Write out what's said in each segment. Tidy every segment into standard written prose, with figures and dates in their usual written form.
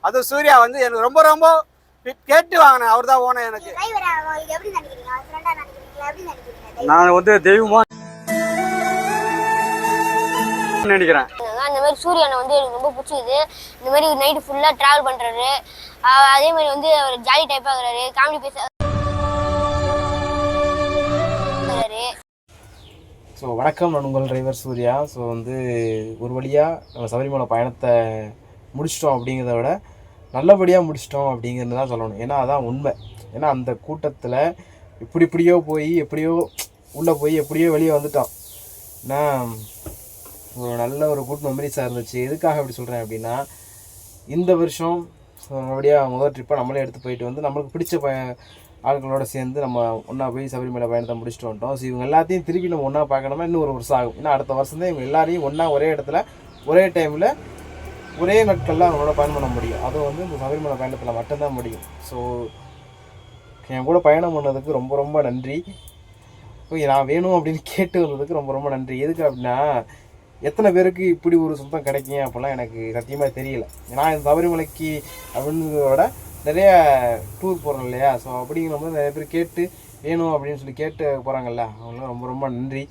அது சூர்யா வந்து எனக்கு ரொம்ப ரொம்ப கேட்டு வாங்கினேன். அவர் தான் ஓனர் எனக்கு. நான் வந்து தெய்வமா நினைக்கிறேன். இந்த மாதிரி சூர்யானை வந்து எனக்கு ரொம்ப பிடிச்சிது. இந்த மாதிரி நைட்டு ஃபுல்லாக ட்ராவல் பண்ணுறாரு. அதே மாதிரி வந்து அவர் ஜாலி டைப்பாக இருக்கிறாரு, காமெடி பேசுறாரு. ஸோ வணக்கம், நான் உங்கள் டிரைவர் சூர்யா. ஸோ வந்து ஒரு வழியாக நம்ம சபரிமலை பயணத்தை முடிச்சிட்டோம் அப்படிங்கிறத விட நல்லபடியாக முடிச்சிட்டோம் அப்படிங்கிறது தான் சொல்லணும். ஏன்னா அதான் உண்மை. ஏன்னா அந்த கூட்டத்தில் இப்படியோ போய் எப்படியோ உள்ளே போய் எப்படியோ வெளியே வந்துட்டோம். ஏன்னா ஒரு நல்ல ஒரு குட் மெமரிஸாக இருந்துச்சு. எதுக்காக அப்படி சொல்கிறேன் அப்படின்னா, இந்த வருஷம் நல்லபடியாக முதல் ட்ரிப்பாக நம்மளே எடுத்து போயிட்டு வந்து நம்மளுக்கு பிடிச்ச ஆட்களோடு சேர்ந்து நம்ம ஒன்றா போய் சபரிமலை பயணத்தை முடிச்சுட்டு வந்துட்டோம். ஸோ இவங்க எல்லாத்தையும் திருப்பி நம்ம ஒன்றா பார்க்கணுமா இன்னும் ஒரு வருஷம் ஆகும். ஏன்னா அடுத்த வருஷம் தான் இவங்க எல்லாரையும் ஒன்றா ஒரே இடத்துல ஒரே டைமில் ஒரே நாட்களில் அவங்களோட பயணம் பண்ண முடியும். அதுவும் வந்து இந்த சபரிமலை பயணத்தில் மட்டும்தான் முடியும். ஸோ என் கூட பயணம் பண்ணதுக்கு ரொம்ப ரொம்ப நன்றி. நான் வேணும் அப்படின்னு கேட்டு வந்ததுக்கு ரொம்ப ரொம்ப நன்றி. எதுக்கு அப்படின்னா, எத்தனை பேருக்கு இப்படி ஒரு சொந்தம் கிடைக்கும் அப்படிலாம் எனக்கு சத்தியமாக தெரியல. நான் இந்த சபரிமலைக்கு அப்படின்றத விட நிறைய டூர் போகிறோம் இல்லையா. ஸோ அப்படிங்கிறபோது நிறைய பேர் கேட்டு வேணும் அப்படின்னு சொல்லி கேட்டு போகிறாங்கல்ல, அவங்களாம் ரொம்ப ரொம்ப நன்றி.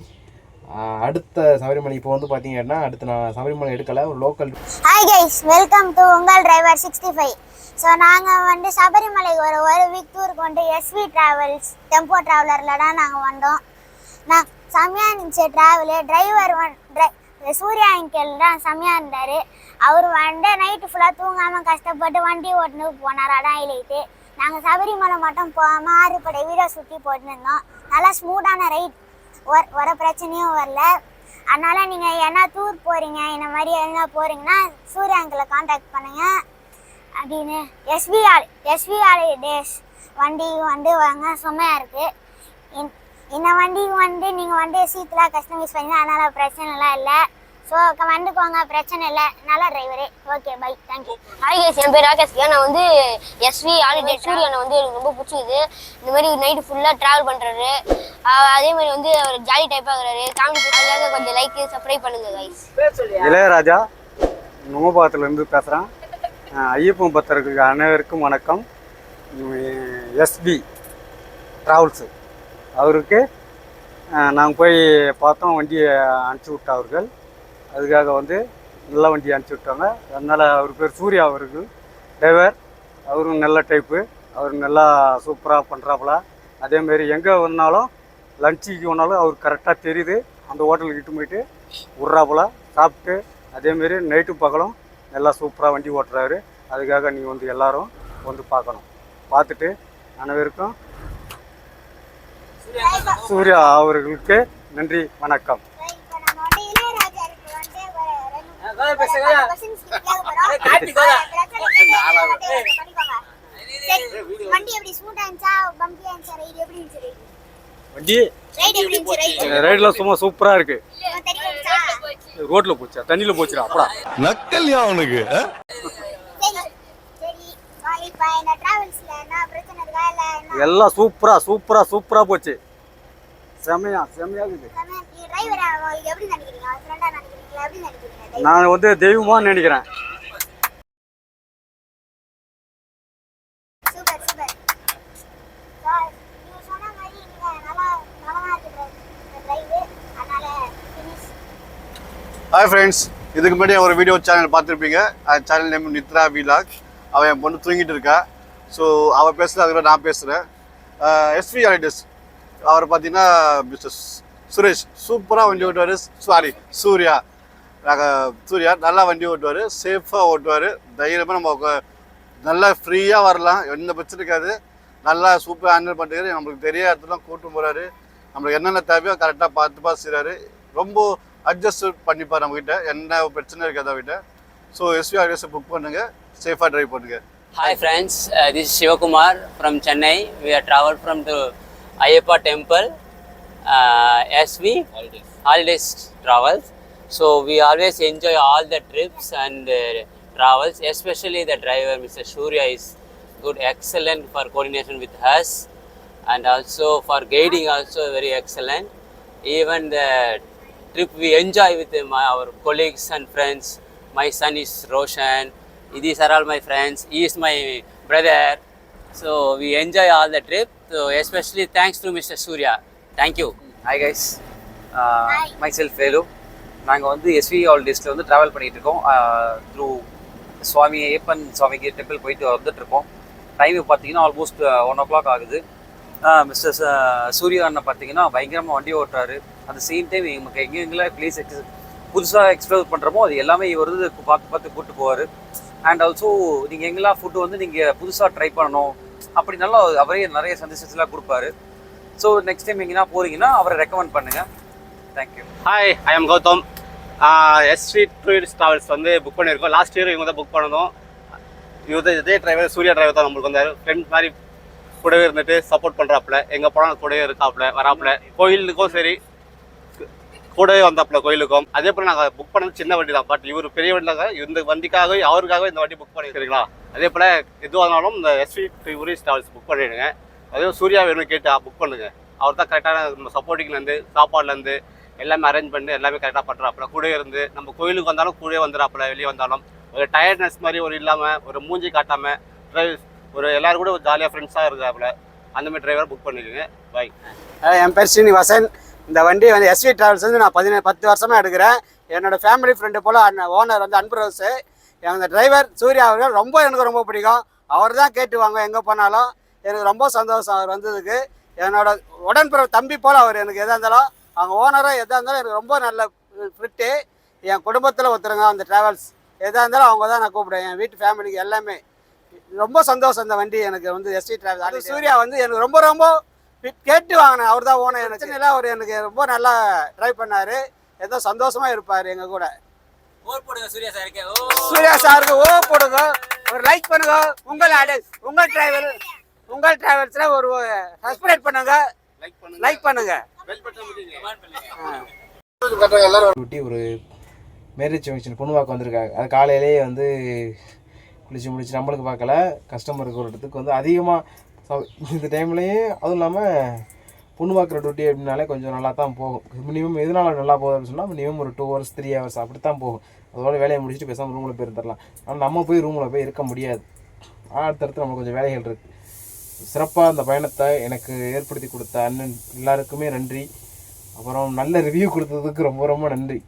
அடுத்த சபரிமலை இப்போ வந்து பார்த்தீங்கன்னா, அடுத்து நான் சபரிமலை எடுக்கலை, ஒரு local. Hi guys, welcome to உங்கள் டிரைவர் 65. ஸோ நாங்கள் வந்து சபரிமலைக்கு ஒரு வீக் டூருக்கு வந்து எஸ்வி ட்ராவல்ஸ் டெம்போ ட்ராவலரில் தான் நாங்கள் வந்தோம். நான் செம்மையாக இருந்துச்சு ட்ராவலு. டிரைவர் சூர்யா அங்கிள் தான் செம்மையாக இருந்தார். அவர் வந்து நைட்டு ஃபுல்லாக தூங்காமல் கஷ்டப்பட்டு வண்டி ஓட்டுன்னு போனார். அதான் ஹைலைட்டு. நாங்கள் சபரிமலை மட்டும் போகாமல் ஆறுபடை வீடை சுற்றி போட்டுருந்தோம். நல்லா ஸ்மூத்தான ரைட், வர பிரச்சனையும் வரல. அதனால் நீங்கள் என்ன டூர் போகிறீங்க, இந்த மாதிரி என்ன போகிறீங்கன்னா சூர்யா அங்கிளை காண்டாக்ட் பண்ணுங்கள் அப்படின்னு. எஸ்வி ஹாலிடேஸ் வண்டி வந்து வாங்க, செம்மையாக இருக்குது. இந்த வண்டிக்கு வந்து நீங்கள் வந்து சீட்டெலாம் கஸ்டமைஸ் பண்ணி, அதனால் பிரச்சனைலாம் இல்லை. ஸோ வந்துக்கோங்க, பிரச்சனை இல்லை. நல்ல driver. Okay, bye, thank you. Hi guys, என் பேர் ராகேஷ். நான் வந்து எஸ்வி ஹாலிடேஸ் சூர்யானை வந்து எனக்கு ரொம்ப பிடிச்சிது. இந்த மாதிரி நைட்டு ஃபுல்லாக ட்ராவல் பண்ணுறாரு. அதே மாதிரி வந்து அவர் ஜாலி டைப்பாக இருக்கிறாரு, காமெடி பேசுறதுக்காக கொஞ்சம் லைக் சப்ஸ்கிரைப் பண்ணுங்க கைஸ். இளையராஜா நுமபாகத்துலேருந்து பேசுகிறேன். ஐயப்பன் பக்தர்களுக்கு அனைவருக்கும் வணக்கம். எஸ்பி ட்ராவல்ஸு அவருக்கு நாங்கள் போய் பார்த்தோம். வண்டியை அனுப்பிச்சி விட்டா அவர்கள். அதுக்காக வந்து நல்ல வண்டியை அனுப்பிச்சி விட்டாங்க. அதனால் அவர் பேர் சூர்யா. அவருக்கு டிரைவர். அவரும் நல்ல டைப்பு. அவர் நல்லா சூப்பராக பண்ணுறாப்புல. அதேமாரி எங்கே வந்தாலும் லஞ்சுக்கு வந்தாலும் அவர் கரெக்டாக தெரியுது. அந்த ஹோட்டலுக்கு இட்டு போயிட்டு விட்றாப்புல சாப்பிட்டு. அதேமாரி நைட்டு பகலும் நல்லா சூப்பராக வண்டி ஓட்டுறாரு. அதுக்காக நீங்கள் வந்து எல்லோரும் வந்து பார்க்கணும். பார்த்துட்டு அனைவருக்கும் சூர்யா அவர்களுக்கு நன்றி, வணக்கம். ரைட்லாம் சும்மா சூப்பரா இருக்கு. ரோட்ல போச்சா, தண்ணியில போச்சுடா அப்படா நக்கல்யா அவனுக்கு. எல்லாம் சூப்பரா சூப்பரா சூப்பரா போச்சு. செமையா இருக்குது. நான் வந்து தெய்வமா நினைக்கிறேன். ஹாய் ஃப்ரெண்ட்ஸ், இதுக்கு முன்னாடி ஒரு வீடியோ சேனல் பார்த்துருப்பீங்க. அந்த சேனல் நேம் நித்ரா விலாக். அவன் என் பொண்ணு தூங்கிட்டு இருக்கா. ஸோ அவள் பேசுகிற அதுக்கு நான் பேசுகிறேன். எஸ்வி ஹாலிடேஸ் அவர் பார்த்தீங்கன்னா மிஸ்டர் சுரேஷ் சூப்பராக வண்டி ஓட்டுவார். சூர்யா நல்லா வண்டி ஓட்டுவார், சேஃபாக ஓட்டுவார். தைரியமாக நம்ம நல்லா ஃப்ரீயாக வரலாம், எந்த பிரச்சனை இருக்காது. நல்லா சூப்பராக ஹேண்டில் பண்ணுறாரு. நம்மளுக்கு தெரியாத இடத்துலாம் கூட்டு போகிறாரு. நம்மளுக்கு என்னென்ன தேவையோ கரெக்டாக பார்த்து செய்கிறாரு. ரொம்ப அட்ஜஸ்ட் பண்ணிப்பார் நம்மகிட்ட, என்ன பிரச்சனை இருக்காது அவகிட்ட. ஸோ எஸ்வி ஹாலிடேஸை புக் பண்ணுங்கள், சேஃபாக ட்ரைவ் பண்ணுங்கள். Hi friends, this is Shivakumar from Chennai. We are traveled from the Ayyappa temple, SV Holidays Travels. So we always enjoy all the trips and travels, especially the driver Mr. Surya is good, excellent for coordination with us, and also for guiding also very excellent. Even the trip we enjoy with our colleagues and friends. My son is Roshan, These are all my friends. He is my brother. So we enjoy all the trip. So especially thanks to Mr. Surya. Thank you. Hi guys, my self Velu. நாங்கள் வந்து SV ஹாலிடேஸில் வந்து travel பண்ணிகிட்டு இருக்கோம். Through சுவாமி ஐயப்பன் சுவாமிக்கு temple போயிட்டு வந்துட்டுருக்கோம். Time பார்த்தீங்கன்னா almost 1 o'clock ஆகுது. மிஸ்டர் சூர்யா அண்ணன் பார்த்தீங்கன்னா பயங்கரமாக வண்டி ஓட்டுறாரு. அந்த சேம் டைம் நமக்கு எங்கெங்கெல்லாம் பிளேஸ் புதுசாக எக்ஸ்ப்ளோர் பண்ணுறோமோ அது எல்லாமே இவர் வந்து பார்த்து கூப்பிட்டு போவார். அண்ட் ஆல்சோ நீங்கள் எங்கெல்லாம் ஃபுட்டு வந்து நீங்கள் புதுசாக ட்ரை பண்ணணும் அப்படி நல்லா அவரே நிறைய சஜஷன்ஸ்லாம் கொடுப்பாரு. ஸோ நெக்ஸ்ட் டைம் எங்கன்னா போகிறீங்கன்னா அவரை ரெக்கமெண்ட் பண்ணுங்கள். Thank you. Hi, I am Gautham. SV tourist travels வந்து புக் பண்ணியிருக்கோம். லாஸ்ட் இயர் இவங்க தான் புக் பண்ணதும். இதே டிரைவர் சூர்யா டிரைவர் தான் நம்மளுக்கு வந்தார். ஃப்ரெண்ட் மாதிரி கூடவே இருந்துட்டு சப்போர்ட் பண்ணுறாப்புல, எங்கே போனால் கூடவே இருக்காப்புல வராப்புல. கோயிலுக்கும் சரி கூடவே வந்தாப்புல கோயிலுக்கும். அதே போல் நாங்கள் புக் பண்ணது சின்ன வண்டி தான். பட் இவர் பெரிய வண்டியாக இந்த வண்டிக்காக அவருக்காக இந்த வண்டி புக் பண்ணியிருக்கீங்களா. அதே போல் எதுவானாலும் இந்த எஸ்வி டூரிஸ்ட் ட்ராவல்ஸ் புக் பண்ணிவிடுங்க. அதே சூர்யா வேணும்னு கேட்டு புக் பண்ணுங்கள். அவர் தான் கரெக்டான நம்ம சப்போர்ட்டிங்லேருந்து சாப்பாடுலேருந்து எல்லாமே அரேஞ்ச் பண்ணி எல்லாமே கரெக்டாக பண்ணுறாப்புல. கூட இருந்து நம்ம கோயிலுக்கு வந்தாலும் கூட வந்துடாப்புல. வெளியே வந்தாலும் ஒரு டயர்ட்னஸ் மாதிரி ஒரு இல்லாமல் ஒரு மூஞ்சி காட்டாமல் டிரைவ் ஒரு எல்லோரும் கூட ஒரு ஜாலியாக ஃப்ரெண்ட்ஸாக இருக்காப்புல. அந்தமாதிரி டிரைவரை புக் பண்ணிக்கோங்க. பாய். என் பேர் ஸ்ரீனிவாசன். இந்த வண்டி வந்து எஸ்வி ட்ராவல்ஸ் வந்து நான் 10 வருஷமாக எடுக்கிறேன். என்னோடய ஃபேமிலி ஃப்ரெண்டு போல் ஓனர் வந்து அன்புரோஸு. அந்த டிரைவர் சூர்யா அவர்கள் எனக்கு ரொம்ப பிடிக்கும். அவர் தான் கேட்டுவாங்க எங்கே போனாலும். எனக்கு ரொம்ப சந்தோஷம் அவர் வந்ததுக்கு. என்னோட உடன்பிறப்பு தம்பி போல் அவர் எனக்கு எதாக இருந்தாலும் அவங்க ஓனராக எதாக இருந்தாலும் எனக்கு ரொம்ப நல்ல ஃபிட்டு. என் குடும்பத்தில் ஒருத்தருங்க அந்த ட்ராவல்ஸ் எதாக இருந்தாலும் அவங்க தான் நான் கூப்பிடுவேன். என் வீட்டு ஃபேமிலிக்கு எல்லாமே ரொம்ப சந்தோஷம். இந்த வண்டி எனக்கு வந்து எஸ்வி ட்ராவல்ஸ். அது சூர்யா வந்து எனக்கு ரொம்ப கேட்டு வாங்கினேன். அவர் தான் ஓனர். எனக்கு அவர் எனக்கு ரொம்ப நல்லா ட்ரை பண்ணார். ஏதோ சந்தோஷமாக இருப்பார் எங்கள் கூட. சூர்யா சாருக்கு போடுங்க, ஒரு லைக் பண்ணுங்க. உங்கள் டிராவல்ஸில் ஒரு சப்ஸ்கிரைப் பண்ணுங்க, லைக் பண்ணுங்க. ஒரு மேரேஜ் ஃபங்க்ஷன் பொண்ணுவாக்க வந்திருக்காங்க. அது காலையிலேயே வந்து குளிச்சு முடிச்சு நம்மளுக்கு பார்க்கல, கஸ்டமருக்கு ஒரு இடத்துக்கு வந்து அதிகமாக இந்த டைம்லேயே. அதுவும் இல்லாமல் பொண்ணு பார்க்குற டியூட்டி அப்படின்னாலே கொஞ்சம் நல்லா தான் போகும். மினிமம் எதனால் நல்லா போகுது அப்படின்னு சொன்னால் மினிமம் ஒரு 2 hours 3 hours அப்படி தான் போகும். அதோட வேலையை முடிச்சுட்டு பேசாமல் ரூமில் போய் இருந்துடலாம். ஆனால் நம்ம போய் ரூமில் போய் இருக்க முடியாது. அடுத்தடுத்து நம்மளுக்கு கொஞ்சம் வேலைகள் இருக்குது. சிறப்பாக அந்த பயணத்தை எனக்கு ஏற்படுத்தி கொடுத்த அண்ணன் எல்லாருக்குமே நன்றி. அப்புறம் நல்ல ரிவ்யூ கொடுத்ததுக்கு ரொம்ப நன்றி.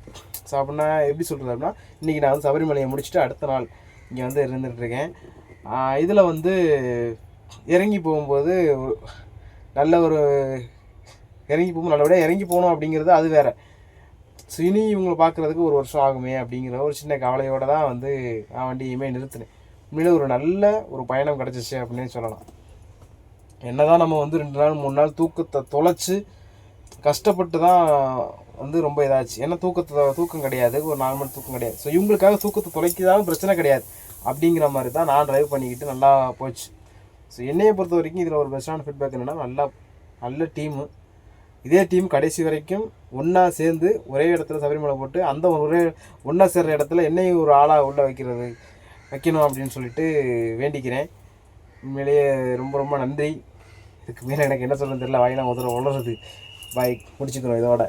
ஸோ அப்படின்னா எப்படி சொல்கிறது அப்படின்னா, இன்றைக்கி நான் வந்து சபரிமலையை முடிச்சுட்டு அடுத்த நாள் இங்கே வந்து இருந்துகிட்ருக்கேன். இதில் வந்து இறங்கி போகும்போது நல்லபடியாக இறங்கி போகணும் அப்படிங்கிறது அது வேறு. ஸோ இனி இவங்களை பார்க்குறதுக்கு 1 வருஷம் ஆகுமே அப்படிங்கிற ஒரு சின்ன கவலையோடு தான் வந்து நான் வண்டியுமே நிறுத்தினேன். உண்மையிலே ஒரு நல்ல ஒரு பயணம் கிடச்சிச்சு அப்படின்னே சொல்லலாம். என்ன தான் நம்ம வந்து 2 நாள் 3 நாள் தூக்கத்தை தொலைச்சி கஷ்டப்பட்டு தான் வந்து ரொம்ப இதாச்சு. ஏன்னா தூக்கம் கிடையாது, ஒரு நார்மல் தூக்கம் கிடையாது. ஸோ இவங்களுக்காக தூக்கத்தை தொலைக்கிதாலும் பிரச்சனை கிடையாது அப்படிங்கிற மாதிரி தான் நான் ட்ரைவ் பண்ணிக்கிட்டு நல்லா போச்சு. ஸோ என்னையை பொறுத்த வரைக்கும் இதில் ஒரு பெஸ்ட்டான ஃபீட்பேக் என்னென்னா, நல்ல டீமு. இதே டீம் கடைசி வரைக்கும் ஒன்றா சேர்ந்து ஒரே இடத்துல சபரிமலை போட்டு அந்த ஒன்றா சேர்கிற இடத்துல என்னையும் ஒரு ஆளாக உள்ள வைக்கணும் அப்படின்னு சொல்லிட்டு வேண்டிக்கிறேன். உண்மையிலேயே ரொம்ப நன்றி. இதுக்கு மேலே எனக்கு என்ன சொல்லுன்னு தெரியல, வாயிலாம் முதல்ல உளருது. பாய், முடிச்சுக்கிறோம் இதோட.